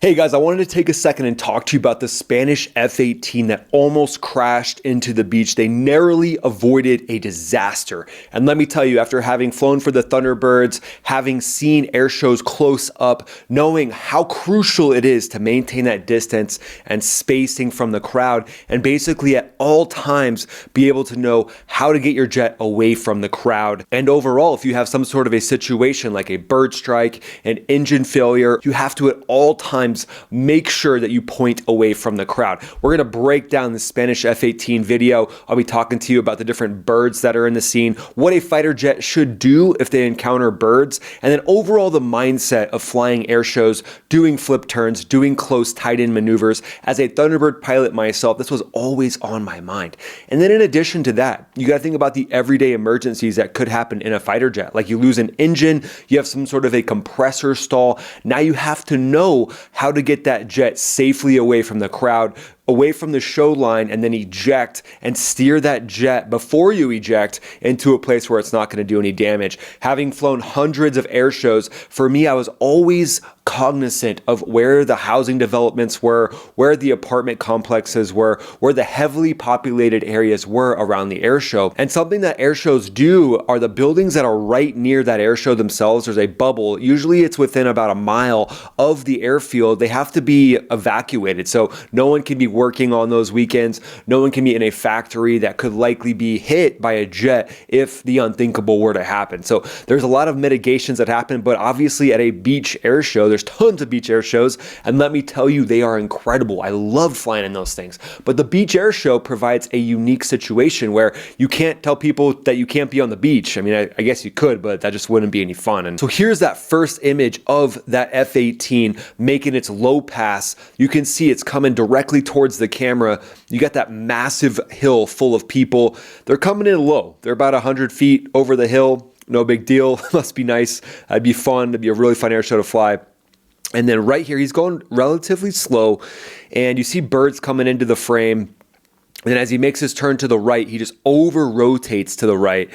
Hey guys, I wanted to take a second and talk to you about the Spanish F-18 that almost crashed into the beach. They narrowly avoided a disaster. And let me tell you, after having flown for the Thunderbirds, having seen air shows close up, knowing how crucial it is to maintain that distance and spacing from the crowd, and basically at all times be able to know how to get your jet away from the crowd. And overall, if you have some sort of a situation like a bird strike, an engine failure, you have to at all times make sure that you point away from the crowd. We're going to break down the Spanish F-18 video. I'll be talking to you about the different birds that are in the scene, what a fighter jet should do if they encounter birds, and then overall the mindset of flying air shows, doing flip turns, doing close tight-in maneuvers. As a Thunderbird pilot myself, this was always on my mind. And then in addition to that, you got to think about the everyday emergencies that could happen in a fighter jet. Like you lose an engine, you have some sort of a compressor stall. Now you have to know how to get that jet safely away from the crowd, away from the show line, and then eject and steer that jet before you eject into a place where it's not going to do any damage. Having flown hundreds of air shows, for me, I was always cognizant of where the housing developments were, where the apartment complexes were, where the heavily populated areas were around the air show. And something that air shows do are the buildings that are right near that air show themselves. There's a bubble. Usually it's within about a mile of the airfield. They have to be evacuated. So no one can be working on those weekends. No one can be in a factory that could likely be hit by a jet if the unthinkable were to happen. So there's a lot of mitigations that happen, but obviously at a beach air show, there's tons of beach air shows, and let me tell you, they are incredible. I love flying in those things. But the beach air show provides a unique situation where you can't tell people that you can't be on the beach. I mean, I guess you could, but that just wouldn't be any fun. And so here's that first image of that F-18 making its low pass. You can see it's coming directly towards the camera. You got that massive hill full of people. They're coming in low. They're about 100 feet over the hill. No big deal. Must be nice. It'd be fun. It'd be a really fun air show to fly. And then right here, he's going relatively slow, and you see birds coming into the frame. And then as he makes his turn to the right, he just over-rotates to the right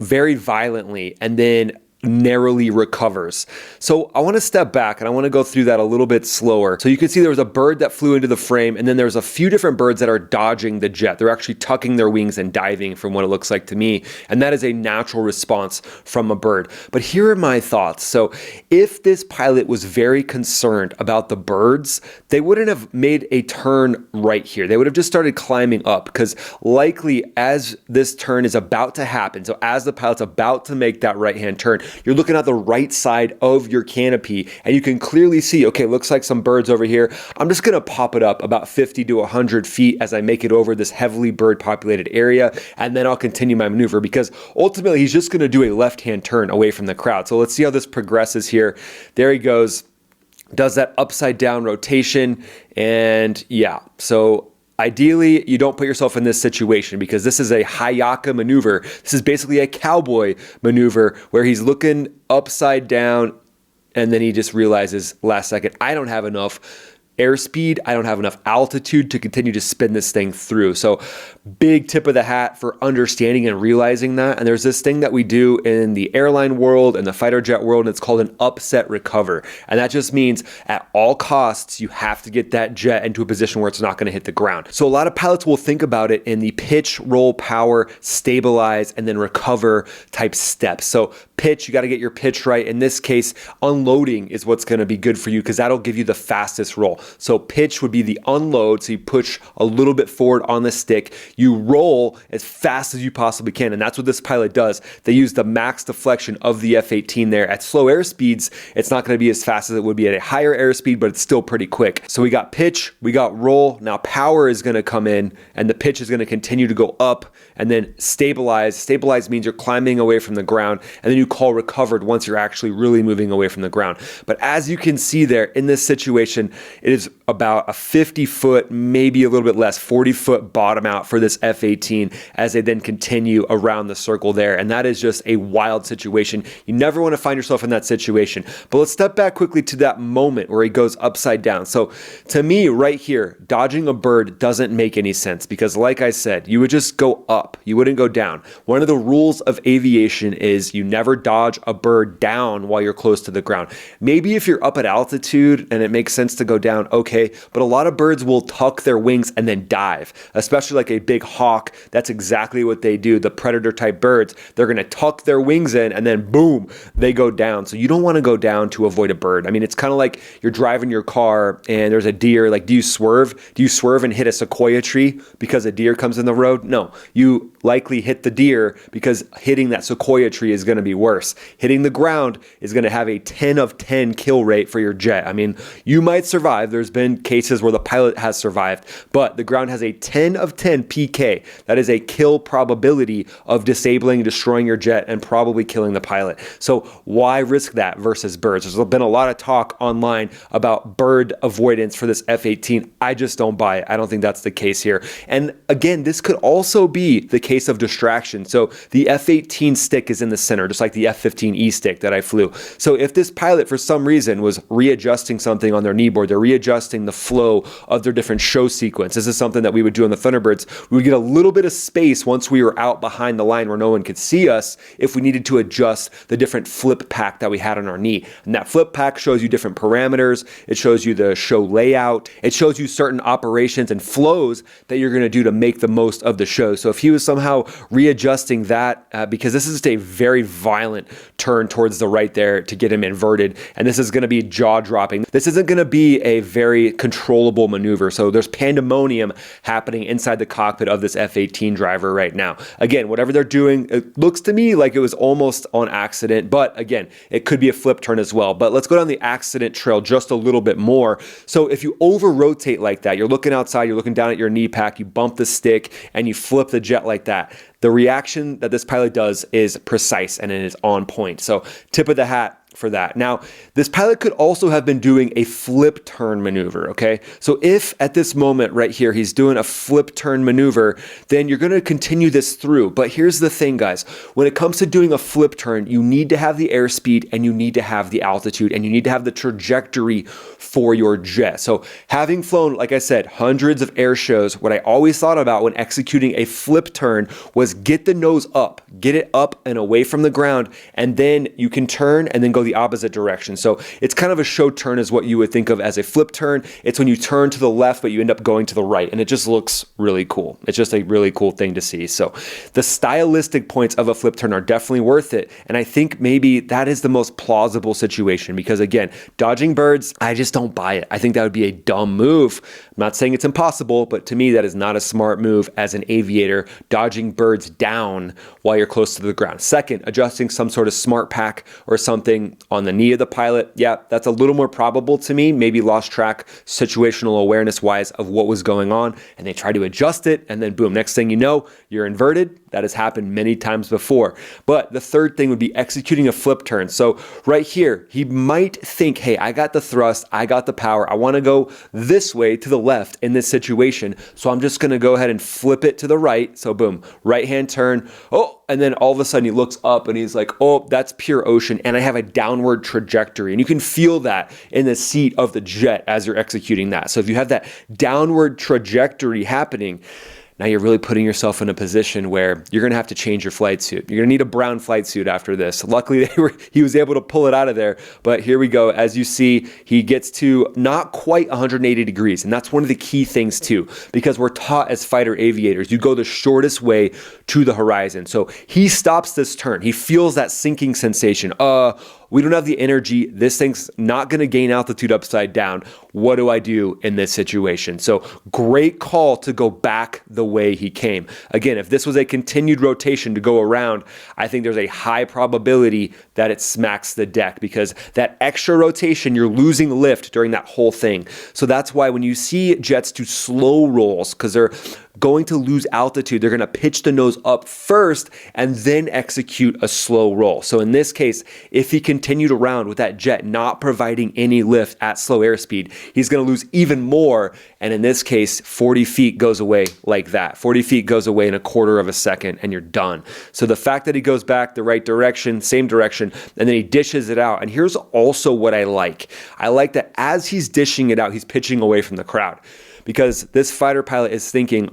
very violently, and then narrowly recovers. So I want to step back and I want to go through that a little bit slower. So you can see there was a bird that flew into the frame, and then there's a few different birds that are dodging the jet. They're actually tucking their wings and diving from what it looks like to me. And that is a natural response from a bird. But here are my thoughts. So if this pilot was very concerned about the birds, they wouldn't have made a turn right here. They would have just started climbing up, because likely as this turn is about to happen, so as the pilot's about to make that right-hand turn, you're looking at the right side of your canopy, and you can clearly see, okay, looks like some birds over here. I'm just going to pop it up about 50 to 100 feet as I make it over this heavily bird populated area, and then I'll continue my maneuver, because ultimately he's just going to do a left-hand turn away from the crowd. So let's see how this progresses here. There he goes, does that upside down rotation, and yeah, so ideally, you don't put yourself in this situation, because this is a hayaka maneuver. This is basically a cowboy maneuver where he's looking upside down, and then he just realizes last second, I don't have enough airspeed, I don't have enough altitude to continue to spin this thing through. So big tip of the hat for understanding and realizing that. And there's this thing that we do in the airline world and the fighter jet world, and it's called an upset recover. And that just means at all costs, you have to get that jet into a position where it's not going to hit the ground. So a lot of pilots will think about it in the pitch, roll, power, stabilize, and then recover type steps. So pitch, you got to get your pitch right. In this case, unloading is what's going to be good for you, because that'll give you the fastest roll. So pitch would be the unload. So you push a little bit forward on the stick. You roll as fast as you possibly can. And that's what this pilot does. They use the max deflection of the F-18 there. At slow air speeds, it's not going to be as fast as it would be at a higher airspeed, but it's still pretty quick. So we got pitch, we got roll. Now power is going to come in, and the pitch is going to continue to go up, and then stabilize. Stabilize means you're climbing away from the ground, and then you call recovered once you're actually really moving away from the ground. But as you can see there in this situation, it is about a 50-foot, maybe a little bit less, 40-foot bottom out for this F-18 as they then continue around the circle there. And that is just a wild situation. You never want to find yourself in that situation. But let's step back quickly to that moment where he goes upside down. So to me right here, dodging a bird doesn't make any sense, because like I said, you would just go up. You wouldn't go down. One of the rules of aviation is you never never dodge a bird down while you're close to the ground. Maybe if you're up at altitude and it makes sense to go down, okay, but a lot of birds will tuck their wings and then dive, especially like a big hawk. That's exactly what they do. The predator type birds, they're going to tuck their wings in and then boom, they go down. So you don't want to go down to avoid a bird. I mean, it's kind of like you're driving your car and there's a deer. Like, do you swerve? Do you swerve and hit a sequoia tree because a deer comes in the road? No, you likely hit the deer because hitting that sequoia tree is going to be worse. Hitting the ground is going to have a 10 of 10 kill rate for your jet. I mean, you might survive. There's been cases where the pilot has survived, but the ground has a 10 of 10 PK. That is a kill probability of disabling, destroying your jet, and probably killing the pilot. So why risk that versus birds? There's been a lot of talk online about bird avoidance for this F-18. I just don't buy it. I don't think that's the case here. And again, this could also be the case of distraction. So the F-18 stick is in the center, just like the F-15E stick that I flew. So if this pilot for some reason was readjusting something on their kneeboard, they're readjusting the flow of their different show sequence. This is something that we would do on the Thunderbirds. We would get a little bit of space once we were out behind the line where no one could see us if we needed to adjust the different flip pack that we had on our knee. And that flip pack shows you different parameters. It shows you the show layout. It shows you certain operations and flows that you're going to do to make the most of the show. So if he was somehow readjusting that, because this is just a very violent turn towards the right there to get him inverted, and this is going to be jaw dropping. This isn't going to be a very controllable maneuver. So there's pandemonium happening inside the cockpit of this F-18 driver right now. Again, whatever they're doing, it looks to me like it was almost on accident, but again, it could be a flip turn as well. But let's go down the accident trail just a little bit more. So if you over rotate like that, you're looking outside, you're looking down at your knee pack, you bump the stick and you flip the jet like that. The reaction that this pilot does is precise and it is on point. So tip of the hat for that. Now, this pilot could also have been doing a flip turn maneuver, okay? So if at this moment right here, he's doing a flip turn maneuver, then you're gonna continue this through. But here's the thing, guys. When it comes to doing a flip turn, you need to have the airspeed and you need to have the altitude and you need to have the trajectory for your jet. So having flown, like I said, hundreds of air shows, what I always thought about when executing a flip turn was get the nose up, get it up and away from the ground, and then you can turn and then go the opposite direction. So it's kind of a show turn is what you would think of as a flip turn. It's when you turn to the left, but you end up going to the right, and it just looks really cool. It's just a really cool thing to see. So the stylistic points of a flip turn are definitely worth it, and I think maybe that is the most plausible situation because, again, dodging birds, I just don't buy it. I think that would be a dumb move. I'm not saying it's impossible, but to me, that is not a smart move as an aviator, dodging birds down while you're close to the ground. Second, adjusting some sort of smart pack or something on the knee of the pilot. Yeah, that's a little more probable to me. Maybe lost track situational awareness wise of what was going on and they try to adjust it and then boom, next thing you know, you're inverted. That has happened many times before. But the third thing would be executing a flip turn. So right here, he might think, hey, I got the thrust, I got the power, I want to go this way to the left in this situation. So I'm just going to go ahead and flip it to the right. So boom, right hand turn. Oh, and then all of a sudden he looks up and he's like, oh, that's pure ocean. And I have a downward trajectory. And you can feel that in the seat of the jet as you're executing that. So if you have that downward trajectory happening, now you're really putting yourself in a position where you're going to have to change your flight suit. You're going to need a brown flight suit after this. Luckily, he was able to pull it out of there. But here we go. As you see, he gets to not quite 180 degrees. And that's one of the key things too, because we're taught as fighter aviators, you go the shortest way to the horizon. So he stops this turn. He feels that sinking sensation. We don't have the energy. This thing's not going to gain altitude upside down. What do I do in this situation? So great call to go back the way he came. Again, if this was a continued rotation to go around, I think there's a high probability that it smacks the deck because that extra rotation, you're losing lift during that whole thing. So that's why when you see jets do slow rolls, because they're going to lose altitude, they're going to pitch the nose up first and then execute a slow roll. So in this case, if he continued around with that jet not providing any lift at slow airspeed, he's going to lose even more. And in this case, 40 feet goes away like that. 40 feet goes away in a quarter of a second and you're done. So the fact that he goes back the right direction, same direction, and then he dishes it out. And here's also what I like. I like that as he's dishing it out, he's pitching away from the crowd. Because this fighter pilot is thinking,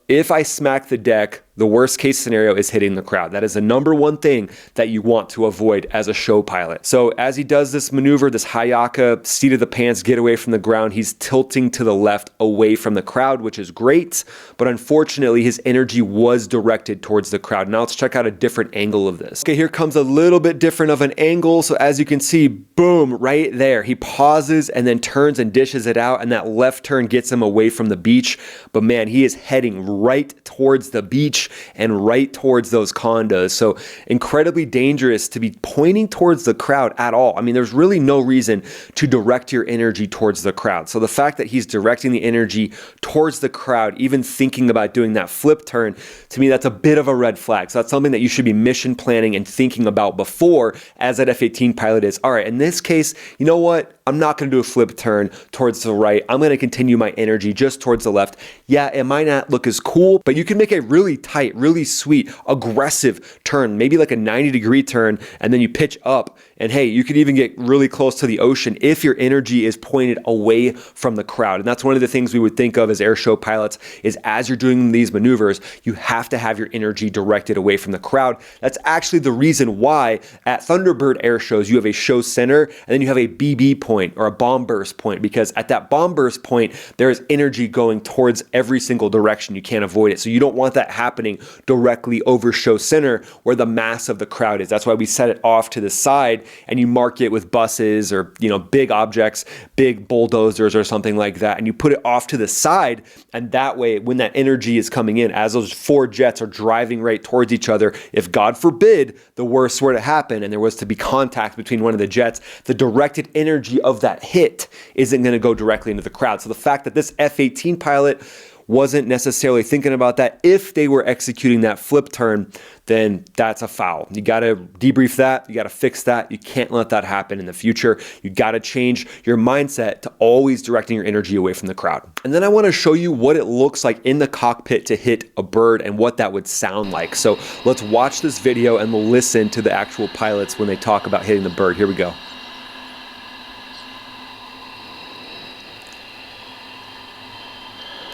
if I smack the deck, the worst case scenario is hitting the crowd. That is the number one thing that you want to avoid as a show pilot. So as he does this maneuver, this Hayaka seat of the pants, get away from the ground, he's tilting to the left away from the crowd, which is great. But unfortunately, his energy was directed towards the crowd. Now let's check out a different angle of this. Okay, here comes a little bit different of an angle. So as you can see, boom, right there, he pauses and then turns and dishes it out. And that left turn gets him away from the beach. But man, he is heading right towards the beach and right towards those condos. So incredibly dangerous to be pointing towards the crowd at all. I mean, there's really no reason to direct your energy towards the crowd. So the fact that he's directing the energy towards the crowd, even thinking about doing that flip turn, to me, that's a bit of a red flag. So that's something that you should be mission planning and thinking about before as that F-18 pilot is. All right, in this case, you know what? I'm not going to do a flip turn towards the right. I'm going to continue my energy just towards the left. Yeah, it might not look as cool, but you can make a really tight, really sweet, aggressive turn, maybe like a 90-degree turn, and then you pitch up. And hey, you could even get really close to the ocean if your energy is pointed away from the crowd. And that's one of the things we would think of as air show pilots is as you're doing these maneuvers, you have to have your energy directed away from the crowd. That's actually the reason why at Thunderbird air shows, you have a show center and then you have a BB point or a bomb burst point, because at that bomb burst point, there is energy going towards every single direction. You can't avoid it. So you don't want that happening directly over show center where the mass of the crowd is. That's why we set it off to the side and you mark it with buses or, you know, big objects, big bulldozers or something like that. And you put it off to the side. And that way, when that energy is coming in, as those four jets are driving right towards each other, if God forbid the worst were to happen and there was to be contact between one of the jets, the directed energy of that hit isn't going to go directly into the crowd. So the fact that this F-18 pilot wasn't necessarily thinking about that, if they were executing that flip turn, then that's a foul. You got to debrief that. You got to fix that. You can't let that happen in the future. You got to change your mindset to always directing your energy away from the crowd. And then I want to show you what it looks like in the cockpit to hit a bird and what that would sound like. So let's watch this video and we'll listen to the actual pilots when they talk about hitting the bird. Here we go.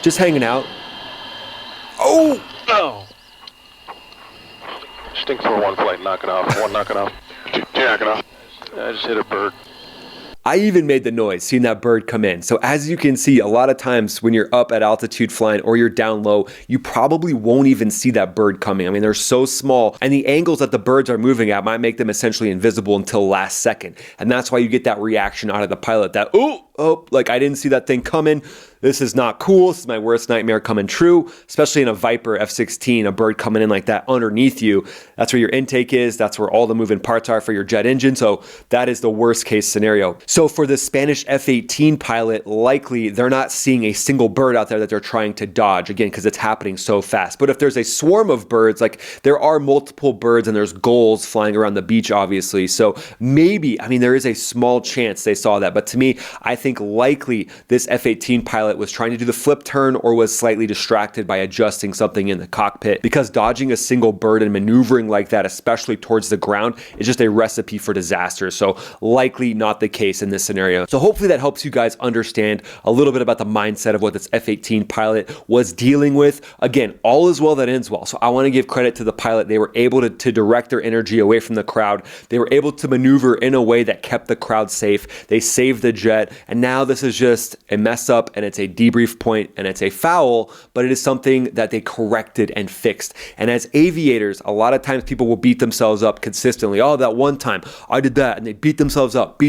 Just hanging out. Oh! Oh! Stink for one flight, knock it off. One, knock it off. Two, knock it off. I just hit a bird. I even made the noise seeing that bird come in. So as you can see, a lot of times when you're up at altitude flying or you're down low, you probably won't even see that bird coming. I mean, they're so small and the angles that the birds are moving at might make them essentially invisible until last second. And that's why you get that reaction out of the pilot that, oh, like I didn't see that thing coming. This is not cool. This is my worst nightmare coming true, especially in a Viper F-16, a bird coming in like that underneath you. That's where your intake is. That's where all the moving parts are for your jet engine. So that is the worst case scenario. So for the Spanish F-18 pilot, likely they're not seeing a single bird out there that they're trying to dodge, again, because it's happening so fast. But if there's a swarm of birds, like there are multiple birds and there's gulls flying around the beach, obviously. So maybe, I mean, there is a small chance they saw that. But to me, I think likely this F-18 pilot was trying to do the flip turn or was slightly distracted by adjusting something in the cockpit, because dodging a single bird and maneuvering like that, especially towards the ground, is just a recipe for disaster. So likely not the case in this scenario. So hopefully that helps you guys understand a little bit about the mindset of what this F-18 pilot was dealing with. Again, all is well that ends well. So I want to give credit to the pilot. They were able to direct their energy away from the crowd. They were able to maneuver in a way that kept the crowd safe. They saved the jet. And now this is just a mess up and it's a debrief point and it's a foul, but it is something that they corrected and fixed. And as aviators, a lot of times people will beat themselves up consistently. Oh, that one time I did that, and they beat themselves up.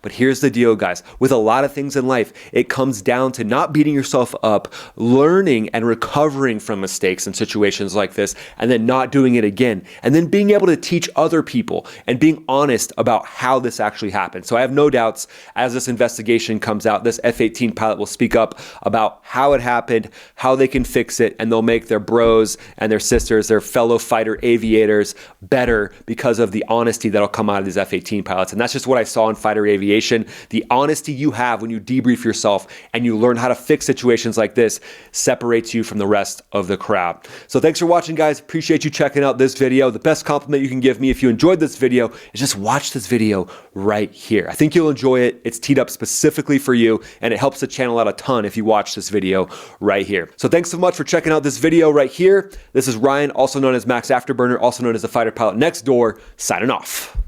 But here's the deal, guys. With a lot of things in life, it comes down to not beating yourself up, learning and recovering from mistakes in situations like this, and then not doing it again. And then being able to teach other people and being honest about how this actually happened. So I have no doubts as this investigation comes out, this F-18 pilot will speak up about how it happened, how they can fix it, and they'll make their bros and their sisters, their fellow fighter aviators better because of the honesty that'll come out of these F-18 pilots. And that's just what I saw in fighter military aviation. The honesty you have when you debrief yourself and you learn how to fix situations like this separates you from the rest of the crowd. So thanks for watching, guys. Appreciate you checking out this video. The best compliment you can give me if you enjoyed this video is just watch this video right here. I think you'll enjoy it. It's teed up specifically for you, and it helps the channel out a ton if you watch this video right here. So thanks so much for checking out this video right here. This is Ryan, also known as Max Afterburner, also known as the fighter pilot next door, signing off.